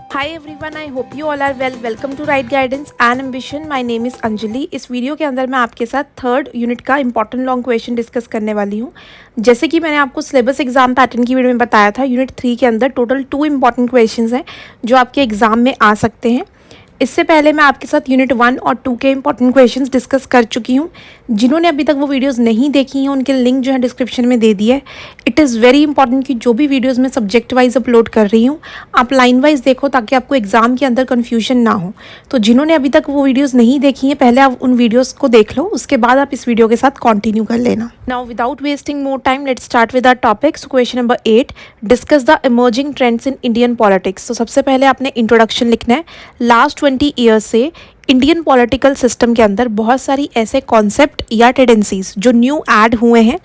Hi everyone, I hope you all are well. Welcome to Right Guidance and Ambition. My name is Anjali. इस video के अंदर मैं आपके साथ थर्ड यूनिट का इंपॉर्टेंट लॉन्ग क्वेश्चन डिस्कस करने वाली हूँ। जैसे कि मैंने आपको सिलेबस एग्जाम पैटर्न की वीडियो में बताया था, यूनिट 3 के अंदर टोटल 2 इंपॉर्टेंट क्वेश्चंस हैं जो आपके एग्जाम में आ सकते हैं। इससे पहले मैं आपके साथ यूनिट 1 और 2 के इंपॉर्टेंट क्वेश्चंस डिस्कस कर चुकी हूँ। जिन्होंने अभी तक वो वीडियोस नहीं देखी हैं उनके लिंक जो है डिस्क्रिप्शन में दे दिया है। इट इज़ वेरी इंपॉर्टेंट कि जो भी वीडियोस मैं सब्जेक्ट वाइज अपलोड कर रही हूँ आप लाइन वाइज देखो ताकि आपको एग्जाम के अंदर कन्फ्यूजन ना हो। तो जिन्होंने अभी तक वो वीडियोज़ नहीं देखी हैं पहले आप उन वीडियोज़ को देख लो, उसके बाद आप इस वीडियो के साथ कंटिन्यू कर लेना। Now without wasting more time let's start with our topics. Question number 8, discuss the emerging trends in Indian politics. तो सबसे पहले आपने इंट्रोडक्शन लिखना है। लास्ट 20 ईयर्स से इंडियन पॉलिटिकल सिस्टम के अंदर बहुत सारी ऐसे कॉन्सेप्ट या टेंडेंसीज जो न्यू ऐड हुए हैं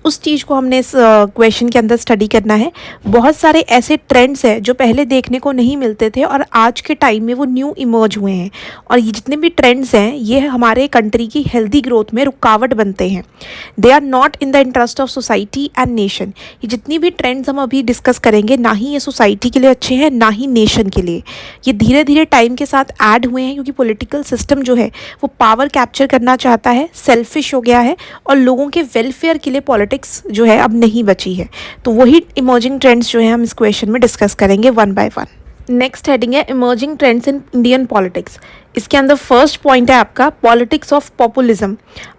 उस चीज़ को हमने इस क्वेश्चन के अंदर स्टडी करना है। बहुत सारे ऐसे ट्रेंड्स हैं जो पहले देखने को नहीं मिलते थे और आज के टाइम में वो न्यू इमर्ज हुए हैं, और ये जितने भी ट्रेंड्स हैं ये हमारे कंट्री की हेल्दी ग्रोथ में रुकावट बनते हैं। They are not in the interest of society and nation. ये जितनी भी ट्रेंड्स हम अभी डिस्कस करेंगे ना ही ये सोसाइटी के लिए अच्छे हैं ना ही नेशन के लिए। ये धीरे धीरे टाइम के साथ ऐड हुए हैं क्योंकि पॉलिटिकल सिस्टम जो है वो पावर कैप्चर करना चाहता है, सेल्फिश हो गया है और लोगों के वेलफेयर के लिए पॉलिटिक्स जो है अब नहीं बची है। तो वही इमर्जिंग ट्रेंड्स जो है हम इस क्वेश्चन में डिस्कस करेंगे one by one. Next heading है emerging trends in Indian politics. इसके अंदर फर्स्ट पॉइंट है आपका पॉलिटिक्स ऑफ पॉपुलिज्म।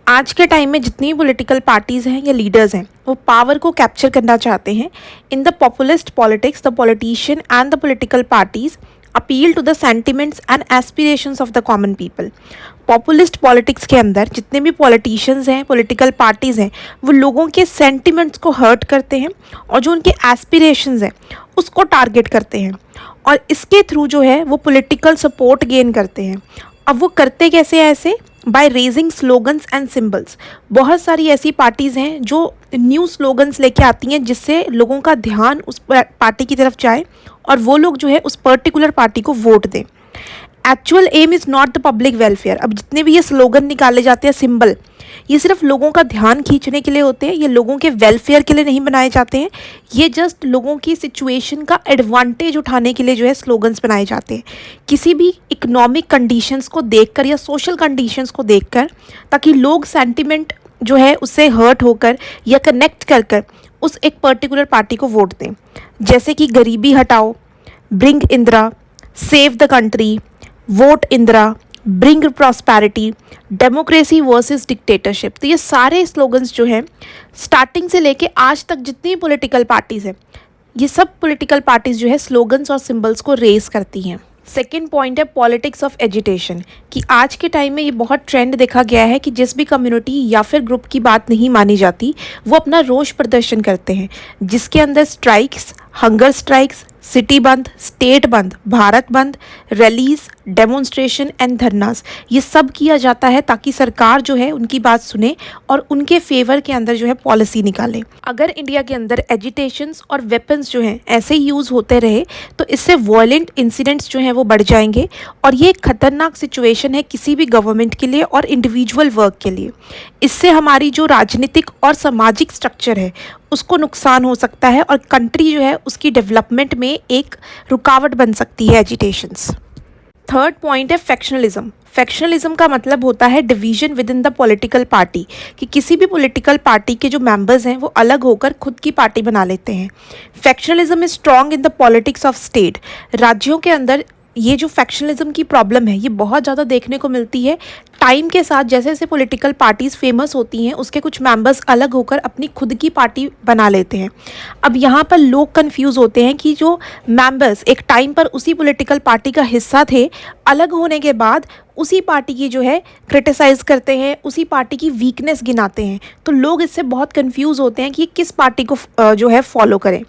आज के टाइम में जितनी पॉलिटिकल पार्टीज हैं या लीडर्स हैं वो पावर को कैप्चर करना चाहते हैं। In the populist politics the politician and the political parties appeal to the sentiments and aspirations of the common people. Populist politics के अंदर जितने भी पॉलिटिशियंस हैं, पॉलिटिकल पार्टीज़ हैं, वो लोगों के सेंटिमेंट्स को हर्ट करते हैं और जो उनके एस्पिरेशंस हैं उसको टारगेट करते हैं और इसके थ्रू जो है वो पॉलिटिकल सपोर्ट गेन करते हैं। अब वो करते कैसे हैं ऐसे? By raising slogans and symbols. बहुत सारी ऐसी पार्टीज़ हैं जो न्यू स्लोगन्स लेके आती हैं जिससे लोगों का ध्यान उस पार्टी की तरफ जाए और वो लोग जो है उस पर्टिकुलर पार्टी को वोट दें। Actual aim is not the public welfare. अब जितने भी ये स्लोगन निकाले जाते हैं, सिंबल, ये सिर्फ लोगों का ध्यान खींचने के लिए होते हैं, ये लोगों के वेलफेयर के लिए नहीं बनाए जाते हैं। ये जस्ट लोगों की सिचुएशन का एडवांटेज उठाने के लिए जो है स्लोगन्स बनाए जाते हैं, किसी भी इकोनॉमिक कंडीशंस को देखकर या सोशल कंडीशंस को देखकर, ताकि लोग सेंटिमेंट जो है उससे हर्ट होकर या कनेक्ट कर कर उस एक पर्टिकुलर पार्टी को वोट दें। जैसे कि गरीबी हटाओ, bring Indira, save the country, vote Indira, bring prosperity, democracy versus dictatorship. तो ये सारे स्लोगन्स जो हैं स्टार्टिंग से लेके आज तक जितनी पॉलिटिकल पार्टीज़ हैं ये सब पॉलिटिकल पार्टीज़ जो है स्लोगन्स और सिंबल्स को रेज करती हैं। सेकेंड पॉइंट है पॉलिटिक्स ऑफ एजिटेशन, कि आज के टाइम में ये बहुत ट्रेंड देखा गया है कि जिस भी कम्युनिटी या फिर ग्रुप की बात नहीं मानी जाती वो अपना रोष प्रदर्शन करते हैं, जिसके अंदर स्ट्राइक्स, हंगर स्ट्राइक्स, सिटी बंद, स्टेट बंद, भारत बंद, रैलीज, डेमोन्स्ट्रेशन एंड धरनास, ये सब किया जाता है ताकि सरकार जो है उनकी बात सुने और उनके फेवर के अंदर जो है पॉलिसी निकाले। अगर इंडिया के अंदर एजिटेशंस और वेपन्स जो हैं ऐसे यूज़ होते रहे तो इससे वायलेंट इंसिडेंट्स जो हैं वो बढ़ जाएंगे और ये एक खतरनाक सिचुएशन है किसी भी गवर्नमेंट के लिए और इंडिविजुअल वर्क के लिए। इससे हमारी जो राजनीतिक और सामाजिक स्ट्रक्चर है उसको नुकसान हो सकता है और कंट्री जो है उसकी डेवलपमेंट में एक रुकावट बन सकती है एजिटेशंस। थर्ड पॉइंट है फैक्शनलिज्म। फैक्शनलिज्म का मतलब होता है division with in the political party, कि किसी भी पॉलिटिकल पार्टी के जो मेंबर्स हैं वो अलग होकर खुद की पार्टी बना लेते हैं। Factionalism is strong in the politics of state. राज्यों के अंदर ये जो फैक्शनलिज्म की प्रॉब्लम है ये बहुत ज़्यादा देखने को मिलती है। टाइम के साथ जैसे जैसे पॉलिटिकल पार्टीज़ फेमस होती हैं उसके कुछ मेंबर्स अलग होकर अपनी खुद की पार्टी बना लेते हैं। अब यहाँ पर लोग कंफ्यूज होते हैं कि जो मेंबर्स एक टाइम पर उसी पॉलिटिकल पार्टी का हिस्सा थे, अलग होने के बाद उसी पार्टी की जो है क्रिटिसाइज़ करते हैं, उसी पार्टी की वीकनेस गिनाते हैं। तो लोग इससे बहुत कंफ्यूज होते हैं कि किस पार्टी को जो है फॉलो करें।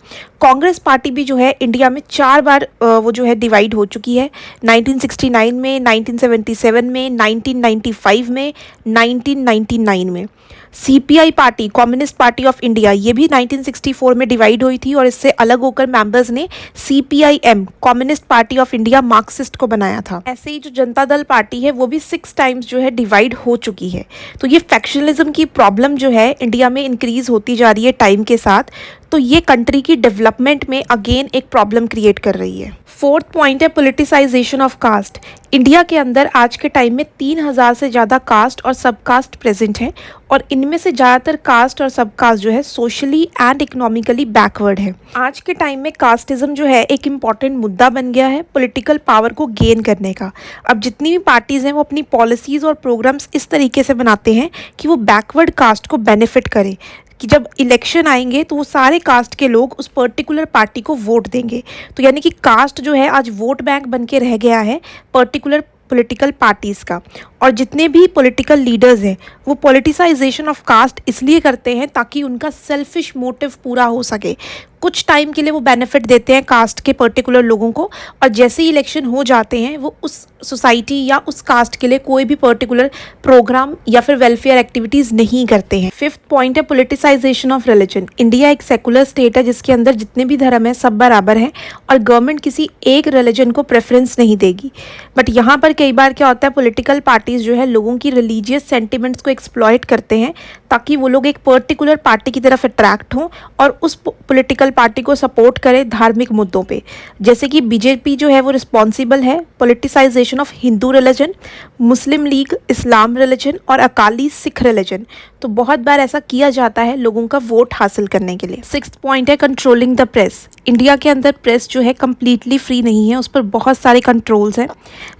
कांग्रेस पार्टी भी जो है इंडिया में 4 बार वो जो है डिवाइड हो चुकी है, 1969 में, 1977 में, 1995 में, 1999 में। CPI party, communist party of India, ये भी 1964 में डिवाइड हुई थी और इससे अलग होकर मेंबर्स ने CPIM, communist party of India, Marxist को बनाया था। ऐसे ही जो जनता दल पार्टी है वो भी 6 टाइम्स जो है डिवाइड हो चुकी है। तो ये फैक्शनलिज्म की प्रॉब्लम जो है इंडिया में इंक्रीज होती जा रही है टाइम के साथ, तो ये कंट्री की डेवलपमेंट में अगेन एक प्रॉब्लम क्रिएट कर रही है। फोर्थ पॉइंट है पॉलिटिसाइजेशन ऑफ कास्ट। इंडिया के अंदर आज के टाइम में 3000 से ज़्यादा कास्ट और सब कास्ट प्रेजेंट हैं और इनमें से ज़्यादातर कास्ट और सब कास्ट जो है सोशली एंड इकोनॉमिकली बैकवर्ड है। आज के टाइम में कास्टिज्म जो है एक इम्पॉर्टेंट मुद्दा बन गया है पॉलिटिकल पावर को गेन करने का। अब जितनी भी पार्टीज़ हैं वो अपनी पॉलिसीज़ और प्रोग्राम्स इस तरीके से बनाते हैं कि वो बैकवर्ड कास्ट को बेनिफिट करे, कि जब इलेक्शन आएंगे तो वो सारे कास्ट के लोग उस पर्टिकुलर पार्टी को वोट देंगे। तो यानी कि कास्ट जो है आज वोट बैंक बन के रह गया है पर्टिकुलर पॉलिटिकल पार्टीज़ का। और जितने भी पॉलिटिकल लीडर्स हैं वो पॉलिटिसाइजेशन ऑफ कास्ट इसलिए करते हैं ताकि उनका सेल्फिश मोटिव पूरा हो सके। कुछ टाइम के लिए वो बेनिफिट देते हैं कास्ट के पर्टिकुलर लोगों को और जैसे ही इलेक्शन हो जाते हैं वो उस सोसाइटी या उस कास्ट के लिए कोई भी पर्टिकुलर प्रोग्राम या फिर वेलफेयर एक्टिविटीज़ नहीं करते हैं। फिफ्थ पॉइंट है पॉलिटिसाइजेशन ऑफ रिलीजन। इंडिया एक सेकुलर स्टेट है जिसके अंदर जितने भी धर्म हैं सब बराबर हैं और गवर्नमेंट किसी एक रिलीजन को प्रेफरेंस नहीं देगी। बट यहाँ पर कई बार क्या होता है पॉलिटिकल पार्टीज़ जो है लोगों की रिलीजियस सेंटिमेंट्स को एक्सप्लॉइट करते हैं ताकि वो लोग एक पर्टिकुलर पार्टी की तरफ अट्रैक्ट हों और उस पॉलिटिकल पार्टी को सपोर्ट करें धार्मिक मुद्दों पे। जैसे कि बीजेपी जो है वो रिस्पॉन्सिबल है politicisation of Hindu religion, Muslim league Islam religion और अकाली सिख रिलीजन। तो बहुत बार ऐसा किया जाता है लोगों का वोट हासिल करने के लिए। सिक्स्थ पॉइंट है कंट्रोलिंग द प्रेस। इंडिया के अंदर प्रेस जो है कम्प्लीटली फ्री नहीं है, उस पर बहुत सारे कंट्रोल्स हैं।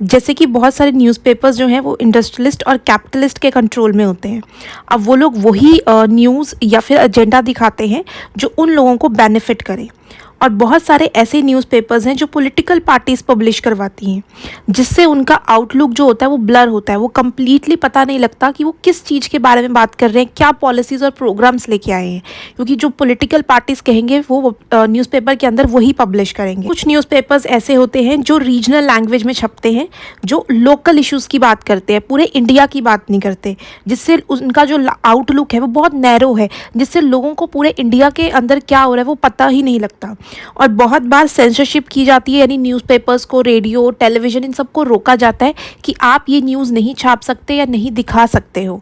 जैसे कि बहुत सारे न्यूज़पेपर्स जो हैं वो इंडस्ट्रियलिस्ट और कैपिटलिस्ट के कंट्रोल में होते हैं। अब वो लोग वही न्यूज़ या फिर एजेंडा दिखाते हैं जो उन लोगों को बेनिफिट करे। और बहुत सारे ऐसे न्यूज़पेपर्स हैं जो पॉलिटिकल पार्टीज़ पब्लिश करवाती हैं जिससे उनका आउटलुक जो होता है वो ब्लर होता है, वो कम्प्लीटली पता नहीं लगता कि वो किस चीज़ के बारे में बात कर रहे हैं, क्या पॉलिसीज़ और प्रोग्राम्स लेके आए हैं, क्योंकि जो पॉलिटिकल पार्टीज़ कहेंगे वो न्यूज़पेपर के अंदर वही पब्लिश करेंगे। कुछ न्यूज़पेपर्स ऐसे होते हैं जो रीजनल लैंग्वेज में छपते हैं, जो लोकल इशूज़ की बात करते हैं, पूरे इंडिया की बात नहीं करते, जिससे उनका जो आउटलुक है वो बहुत नैरो है, जिससे लोगों को पूरे इंडिया के अंदर क्या हो रहा है वो पता ही नहीं लगता। और बहुत बार सेंसरशिप की जाती है, यानी न्यूज़पेपर्स को, रेडियो, टेलीविज़न, इन सबको रोका जाता है कि आप ये न्यूज़ नहीं छाप सकते या नहीं दिखा सकते हो।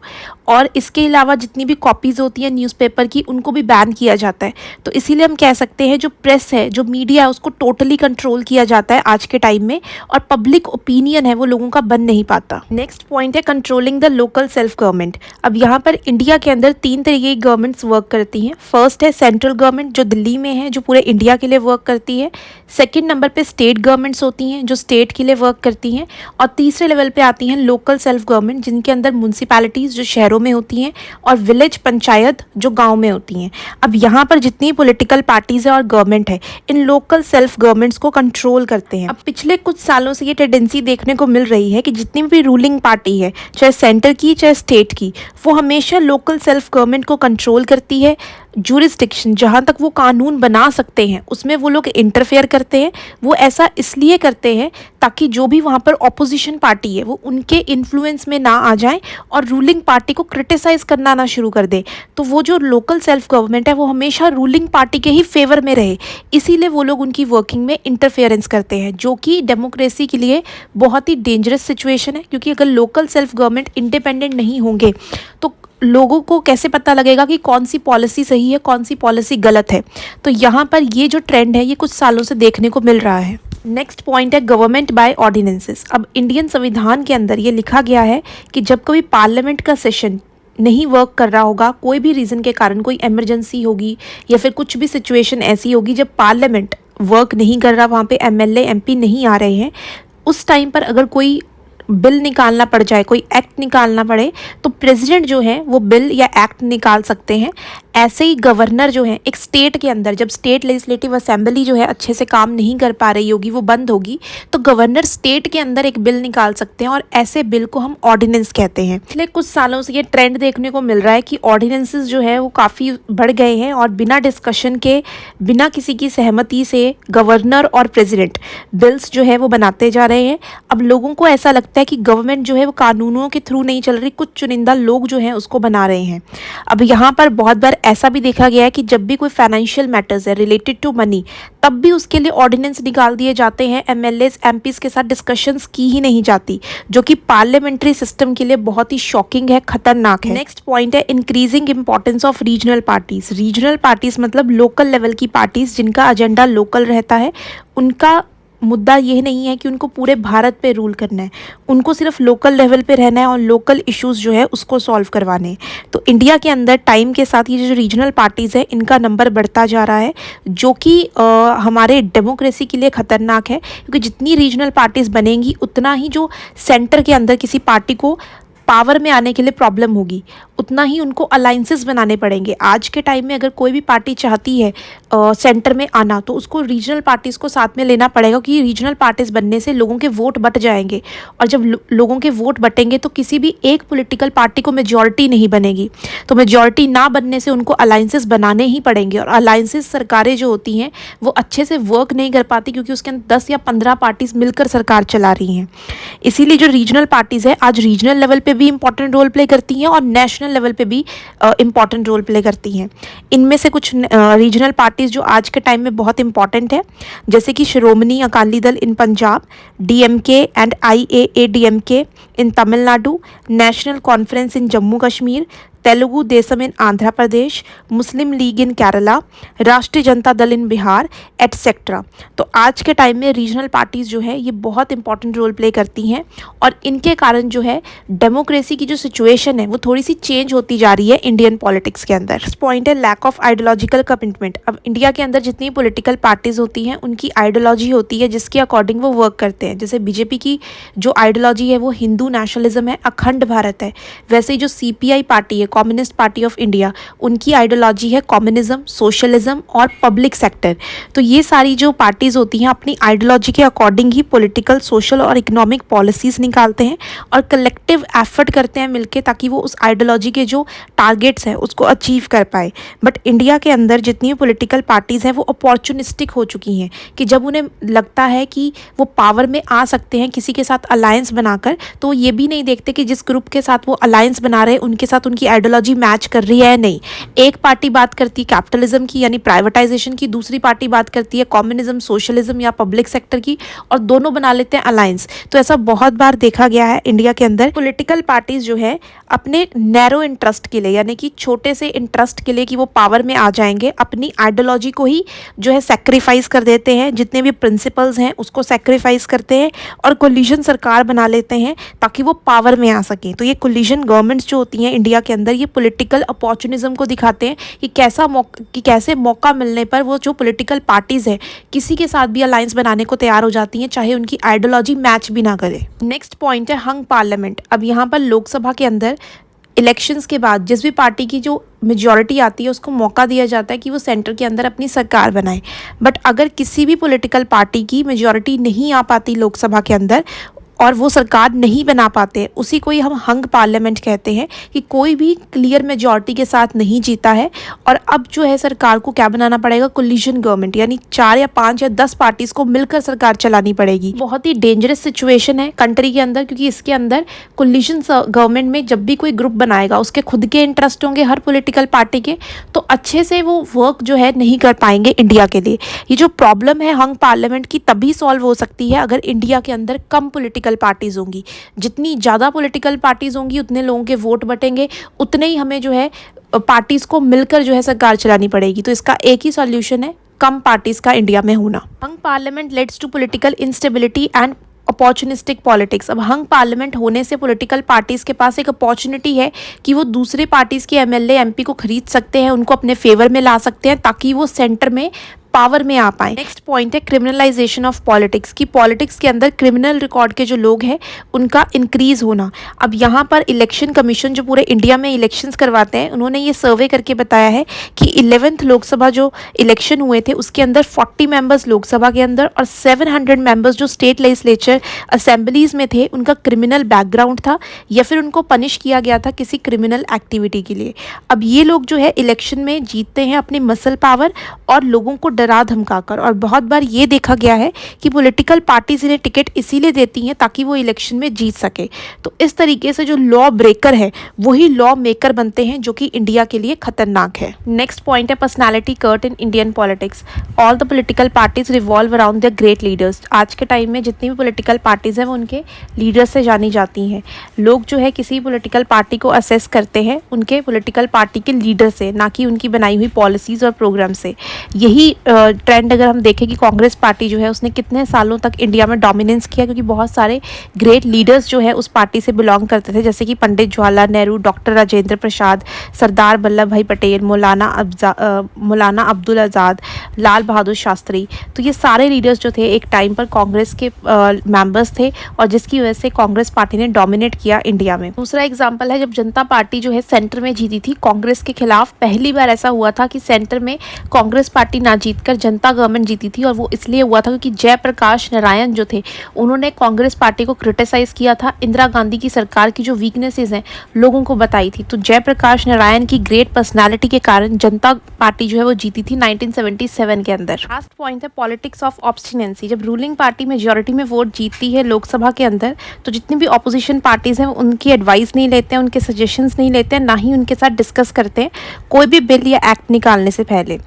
और इसके अलावा जितनी भी कॉपीज़ होती हैं न्यूज़पेपर की उनको भी बैन किया जाता है। तो इसीलिए हम कह सकते हैं जो प्रेस है, जो मीडिया है, उसको टोटली कंट्रोल किया जाता है आज के टाइम में और पब्लिक ओपिनियन है वो लोगों का बन नहीं पाता। नेक्स्ट पॉइंट है controlling the local self government. अब यहाँ पर इंडिया के अंदर 3 तरीके की गवर्नमेंट्स वर्क करती हैं। फर्स्ट है सेंट्रल गवर्नमेंट जो दिल्ली में है, जो पूरे इंडिया के लिए वर्क करती है। सेकेंड नंबर पे स्टेट गवर्नमेंट्स होती हैं जो स्टेट के लिए वर्क करती हैं। और तीसरे लेवल पे आती हैं लोकल सेल्फ गवर्नमेंट जिनके अंदर म्यूनसिपैलिटीज़ जो शहरों में होती हैं और विलेज पंचायत जो गांव में होती हैं। अब यहाँ पर जितनी पॉलिटिकल पार्टीज़ है और गवर्नमेंट है इन लोकल सेल्फ गवर्नमेंट्स को कंट्रोल करते हैं। अब पिछले कुछ सालों से ये टेंडेंसी देखने को मिल रही है कि जितनी भी रूलिंग पार्टी है, चाहे सेंटर की चाहे स्टेट की, वो हमेशा लोकल सेल्फ गवर्नमेंट को कंट्रोल करती है। जुरिस्डिक्शन जहाँ तक वो कानून बना सकते हैं उसमें वो लोग इंटरफेयर करते हैं। वो ऐसा इसलिए करते हैं ताकि जो भी वहाँ पर ऑपोजिशन पार्टी है वो उनके इन्फ्लुएंस में ना आ जाए और रूलिंग पार्टी को क्रिटिसाइज़ करना ना शुरू कर दे। तो वो जो लोकल सेल्फ गवर्नमेंट है वो हमेशा रूलिंग पार्टी के ही फेवर में रहे, इसीलिए वो लोग उनकी वर्किंग में इंटरफेरेंस करते हैं, जो कि डेमोक्रेसी के लिए बहुत ही डेंजरस सिचुएशन है। क्योंकि अगर लोकल सेल्फ गवर्नमेंट इंडिपेंडेंट नहीं होंगे तो लोगों को कैसे पता लगेगा कि कौन सी पॉलिसी सही है, कौन सी पॉलिसी गलत है। तो यहाँ पर ये जो ट्रेंड है ये कुछ सालों से देखने को मिल रहा है। नेक्स्ट पॉइंट है गवर्नमेंट बाय ऑर्डिनेंसेस। अब इंडियन संविधान के अंदर ये लिखा गया है कि जब कभी पार्लियामेंट का सेशन नहीं वर्क कर रहा होगा, कोई भी रीज़न के कारण, कोई इमरजेंसी होगी या फिर कुछ भी सिचुएशन ऐसी होगी जब पार्लियामेंट वर्क नहीं कर रहा, वहाँ पे एमएलए एमपी नहीं आ रहे हैं, उस टाइम पर अगर कोई बिल निकालना पड़ जाए, कोई एक्ट निकालना पड़े, तो प्रेसिडेंट जो है वो बिल या एक्ट निकाल सकते हैं। ऐसे ही गवर्नर जो है एक स्टेट के अंदर, जब स्टेट लेजिस्लेटिव असेंबली जो है अच्छे से काम नहीं कर पा रही होगी, वो बंद होगी, तो गवर्नर स्टेट के अंदर एक बिल निकाल सकते हैं और ऐसे बिल को हम ऑर्डिनेंस कहते हैं। पिछले कुछ सालों से ये ट्रेंड देखने को मिल रहा है कि ऑर्डिनेंसेस जो है वो काफ़ी बढ़ गए हैं और बिना डिस्कशन के, बिना किसी की सहमति से गवर्नर और प्रेसिडेंट बिल्स जो है वो बनाते जा रहे हैं। अब लोगों को ऐसा लगता है कि गवर्नमेंट जो है वो कानूनों के थ्रू नहीं चल रही, कुछ चुनिंदा लोग जो हैं उसको बना रहे हैं। अब यहाँ पर बहुत बार ऐसा भी देखा गया है कि जब भी कोई फाइनेंशियल मैटर्स है रिलेटेड टू मनी, तब भी उसके लिए ऑर्डिनेंस निकाल दिए जाते हैं। एमएलएस एमपीज के साथ डिस्कशंस की ही नहीं जाती, जो कि पार्लियामेंट्री सिस्टम के लिए बहुत ही शॉकिंग है, खतरनाक है। नेक्स्ट पॉइंट है increasing importance of regional parties. Regional parties मतलब लोकल लेवल की पार्टीज जिनका एजेंडा लोकल रहता है, उनका मुद्दा ये नहीं है कि उनको पूरे भारत पे रूल करना है, उनको सिर्फ लोकल लेवल पे रहना है और लोकल इश्यूज़ जो है उसको सॉल्व करवाने हैं। तो इंडिया के अंदर टाइम के साथ ये जो रीजनल पार्टीज़ है इनका नंबर बढ़ता जा रहा है, जो कि हमारे डेमोक्रेसी के लिए ख़तरनाक है, क्योंकि जितनी रीजनल पार्टीज़ बनेंगी उतना ही जो सेंटर के अंदर किसी पार्टी को पावर में आने के लिए प्रॉब्लम होगी, उतना ही उनको अलाइंसेस बनाने पड़ेंगे। आज के टाइम में अगर कोई भी पार्टी चाहती है सेंटर में आना, तो उसको रीजनल पार्टीज़ को साथ में लेना पड़ेगा, क्योंकि रीजनल पार्टीज़ बनने से लोगों के वोट बट जाएंगे, और जब लोगों के वोट बटेंगे तो किसी भी एक पॉलिटिकल पार्टी को मेजॉरिटी नहीं बनेगी। तो मेजॉरिटी ना बनने से उनको अलाइंसेस बनाने ही पड़ेंगे, और अलाइंसेस सरकारें जो होती हैं वो अच्छे से वर्क नहीं कर पाती, क्योंकि उसके अंदर 10 या 15 पार्टीज़ मिलकर सरकार चला रही हैं। इसीलिए जो रीजनल पार्टीज़ है आज रीजनल लेवल पे भी इंपॉर्टेंट रोल प्ले करती हैं और नेशनल लेवल पे भी इंपॉर्टेंट रोल प्ले करती हैं। इनमें से कुछ रीजनल पार्टीज़ जो आज के टाइम में बहुत इंपॉर्टेंट है, जैसे कि श्रोमणी अकाली दल इन Punjab, DMK and आईएएडीएमके in Tamil Nadu, national conference in Jammu Kashmir, Telugu Desam in Andhra Pradesh, Muslim league इन केरला, राष्ट्रीय जनता दल इन बिहार एटसेट्रा। तो आज के टाइम में रीजनल पार्टीज़ जो है ये बहुत इंपॉर्टेंट रोल प्ले करती हैं, और इनके कारण जो है डेमोक्रेसी की जो सिचुएशन है वो थोड़ी सी चेंज होती जा रही है इंडियन पॉलिटिक्स के अंदर। नेक्स्ट पॉइंट है लैक ऑफ आइडियोलॉजिकल कमिटमेंट। अब इंडिया के अंदर जितनी पॉलिटिकल पार्टीज़ होती हैं उनकी आइडियोलॉजी होती है जिसके अकॉर्डिंग वो वर्क करते हैं। जैसे बीजेपी की जो आइडियोलॉजी है वो हिंदू नेशनलिज्म है, अखंड भारत है। वैसे ही जो सीपीआई पार्टी है, कम्युनिस्ट पार्टी ऑफ इंडिया, उनकी आइडियोलॉजी है कम्युनिज्म, सोशलिज्म और पब्लिक सेक्टर। तो ये सारी जो पार्टीज़ होती हैं अपनी आइडियोलॉजी के अकॉर्डिंग ही पॉलिटिकल, सोशल और इकोनॉमिक पॉलिसीज़ निकालते हैं और कलेक्टिव एफर्ट करते हैं मिलके, ताकि वो उस आइडियोलॉजी के जो टारगेट्स हैं उसको अचीव कर पाए। बट इंडिया के अंदर जितनी भी पॉलिटिकल पार्टीज़ हैं वो अपॉर्चुनिस्टिक हो चुकी हैं, कि जब उन्हें लगता है कि वो पावर में आ सकते हैं किसी के साथ अलायंस बनाकर, तो ये भी नहीं देखते कि जिस ग्रुप के साथ वो अलायंस बना रहे हैं उनके साथ उनकी आइडियोलॉजी मैच कर रही है या नहीं। एक पार्टी बात करती है कैपिटलिज्म की यानी प्राइवेटाइजेशन की, दूसरी पार्टी बात करती है कम्युनिज्म, सोशलिज्म या पब्लिक सेक्टर की, और दोनों बना लेते हैं अलायंस। तो ऐसा बहुत बार देखा गया है इंडिया के अंदर। पॉलिटिकल पार्टीज जो है अपने नैरो इंटरेस्ट के लिए, यानी कि छोटे से इंटरेस्ट के लिए कि वो पावर में आ जाएंगे, अपनी आइडियोलॉजी को ही जो है सेक्रीफाइस कर देते हैं, जितने भी प्रिंसिपल्स हैं उसको सेक्रीफाइस करते हैं और कोलिशन सरकार बना लेते हैं ताकि वो पावर में आ सकें। तो ये कोलिशन गवर्नमेंट्स जो होती हैं इंडिया के अंदर, ये पॉलिटिकल अपॉर्चुनिज्म को दिखाते हैं कि कैसे मौका मिलने पर वो जो पॉलिटिकल पार्टीज़ है किसी के साथ भी अलायंस बनाने को तैयार हो जाती हैं, चाहे उनकी आइडियोलॉजी मैच भी ना करे। नेक्स्ट पॉइंट है हंग पार्लियामेंट। अब यहाँ पर लोकसभा के अंदर इलेक्शंस के बाद जिस भी पार्टी की जो मेजॉरिटी आती है उसको मौका दिया जाता है कि वो सेंटर के अंदर अपनी सरकार बनाए। बट अगर किसी भी पॉलिटिकल पार्टी की मेजॉरिटी नहीं आ पाती लोकसभा के अंदर और वो सरकार नहीं बना पाते, उसी को ही हम हंग पार्लियामेंट कहते हैं, कि कोई भी क्लियर मेजॉरिटी के साथ नहीं जीता है और अब जो है सरकार को क्या बनाना पड़ेगा, कोलिशन गवर्नमेंट, यानी 4 या 5 या 10 पार्टीज़ को मिलकर सरकार चलानी पड़ेगी। बहुत ही डेंजरस सिचुएशन है कंट्री के अंदर, क्योंकि इसके अंदर कोलिशन गवर्नमेंट में जब भी कोई ग्रुप बनाएगा उसके खुद के इंटरेस्ट होंगे हर पॉलिटिकल पार्टी के, तो अच्छे से वो वर्क जो है नहीं कर पाएंगे इंडिया के लिए। ये जो प्रॉब्लम है हंग पार्लियामेंट की तभी सॉल्व हो सकती है अगर इंडिया के अंदर कम पॉलिटिकल पार्टीज होंगी। जितनी ज़्यादा पॉलिटिकल पार्टीज होंगी उतने लोगों के वोट बटेंगे, उतने ही हमें जो है पार्टीज को मिलकर जो है सरकार चलानी पड़ेगी। तो इसका एक ही सॉल्यूशन है कम पार्टीज का इंडिया में होना। Hung parliament leads to political instability and opportunistic politics. अब हंग पार्लियामेंट होने से पॉलिटिकल पार्टीज़ के पास एक अपॉर्चुनिटी है कि वो दूसरे पार्टीज़ के एमएलए एमपी को खरीद सकते हैं, उनको अपने फेवर में ला सकते हैं ताकि वो सेंटर में पावर में आ पाए। नेक्स्ट पॉइंट है क्रिमिनलाइजेशन ऑफ पॉलिटिक्स, की पॉलिटिक्स के अंदर क्रिमिनल रिकॉर्ड के जो लोग हैं उनका इंक्रीज होना। अब यहाँ पर इलेक्शन कमीशन जो पूरे इंडिया में इलेक्शंस करवाते हैं, उन्होंने ये सर्वे करके बताया है कि 11th लोकसभा जो इलेक्शन हुए थे उसके अंदर 40 मेंबर्स लोकसभा के अंदर और 700 मेंबर्स जो स्टेट लेजिस्लेचर असेंबलीज में थे उनका क्रिमिनल बैकग्राउंड था या फिर उनको पनिश किया गया था किसी क्रिमिनल एक्टिविटी के लिए। अब ये लोग जो है इलेक्शन में जीतते हैं अपनी मसल पावर और लोगों को डरा धमकाकर, और बहुत बार ये देखा गया है कि पॉलिटिकल पार्टीज इन्हें टिकट इसीलिए देती हैं ताकि वो इलेक्शन में जीत सके। तो इस तरीके से जो लॉ ब्रेकर है वही लॉ मेकर बनते हैं, जो कि इंडिया के लिए खतरनाक है। नेक्स्ट पॉइंट है personality cut in Indian politics. All the political parties revolve around the great leaders. आज के टाइम में जितनी भी पॉलिटिकल पार्टीज हैं वो उनके लीडर्स से जानी जाती हैं। लोग जो है किसी पॉलिटिकल पार्टी को असेस करते हैं उनके पॉलिटिकल पार्टी के लीडर से, ना कि उनकी बनाई हुई पॉलिसीज़ और प्रोग्राम से। यही ट्रेंड अगर हम देखें कि कांग्रेस पार्टी जो है उसने कितने सालों तक इंडिया में डोमिनेंस किया, क्योंकि बहुत सारे ग्रेट लीडर्स जो है उस पार्टी से बिलोंग करते थे, जैसे कि पंडित जवाहरलाल नेहरू, डॉक्टर राजेंद्र प्रसाद, सरदार वल्लभ भाई पटेल, मौलाना अब्दुल आज़ाद, लाल बहादुर शास्त्री। तो ये सारे लीडर्स जो थे एक टाइम पर कांग्रेस के मेंबर्स थे और जिसकी वजह से कांग्रेस पार्टी ने डोमिनेट किया इंडिया में। दूसरा एग्जाम्पल है जब जनता पार्टी जो है सेंटर में जीती थी कांग्रेस के खिलाफ। पहली बार ऐसा हुआ था कि सेंटर में कांग्रेस पार्टी ना जीतकर जनता गवर्नमेंट जीती थी, और वो इसलिए हुआ था क्योंकि जयप्रकाश नारायण जो थे उन्होंने कांग्रेस पार्टी को क्रिटिसाइज किया था, इंदिरा गांधी की सरकार की जो वीकनेसेस हैं लोगों को बताई थी। तो जयप्रकाश नारायण की ग्रेट पर्सनालिटी के कारण जनता पार्टी जो है वो जीती थी 1977 के अंदर। लास्ट पॉइंट है पॉलिटिक्स ऑफ ऑब्स्टिनेंसी। जब रूलिंग पार्टी मेजॉरिटी में वोट जीतती है लोकसभा के अंदर, तो जितनी भी ऑपोजिशन पार्टीज हैं उनकी एडवाइस नहीं लेते हैं, उनके सजेशंस नहीं लेते हैं, ना ही उनके साथ डिस्कस करते हैं कोई भी बिल या एक्ट निकालने से पहले।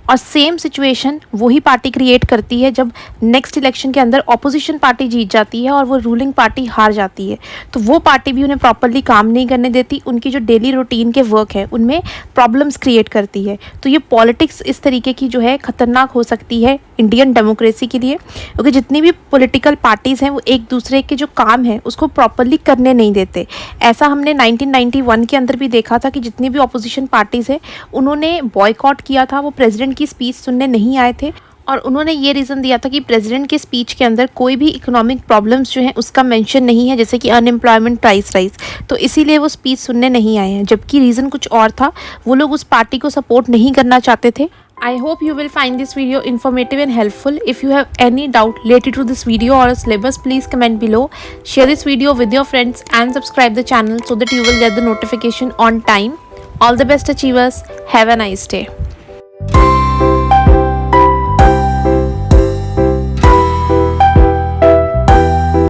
और सेम सिचुएशन वही पार्टी क्रिएट करती है जब नेक्स्ट इलेक्शन के अंदर ऑपोजिशन पार्टी जीत जाती है और वो रूलिंग पार्टी हार जाती है। तो वो पार्टी भी उन्हें प्रॉपरली काम नहीं करने देती, उनकी जो डेली रूटीन के वर्क है उनमें प्रॉब्लम्स क्रिएट करती है। तो ये पॉलिटिक्स इस तरीके की जो है खतरनाक हो सकती है इंडियन डेमोक्रेसी के लिए, क्योंकि जितनी भी पॉलिटिकल पार्टीज़ हैं वो एक दूसरे के जो काम है उसको प्रॉपरली करने नहीं देते। ऐसा हमने 1991 के अंदर भी देखा था कि जितनी भी ऑपोजिशन पार्टीज़ हैं उन्होंने बॉयकॉट किया था, वो प्रेसिडेंट की स्पीच सुनने नहीं आए थे, और उन्होंने ये रीज़न दिया था कि प्रेसिडेंट के स्पीच के अंदर कोई भी इकोनॉमिक प्रॉब्लम्स जो हैं उसका मेंशन नहीं है, जैसे कि अनएम्प्लॉयमेंट, प्राइस राइज, तो इसीलिए वो स्पीच सुनने नहीं आए हैं। जबकि रीज़न कुछ और था, वो लोग उस पार्टी को सपोर्ट नहीं करना चाहते थे। I hope you will find this video informative and helpful. If you have any doubt related to this video or syllabus, please comment below. Share this video with your friends and subscribe the channel so that you will get the notification on time. All the best achievers. Have a nice day.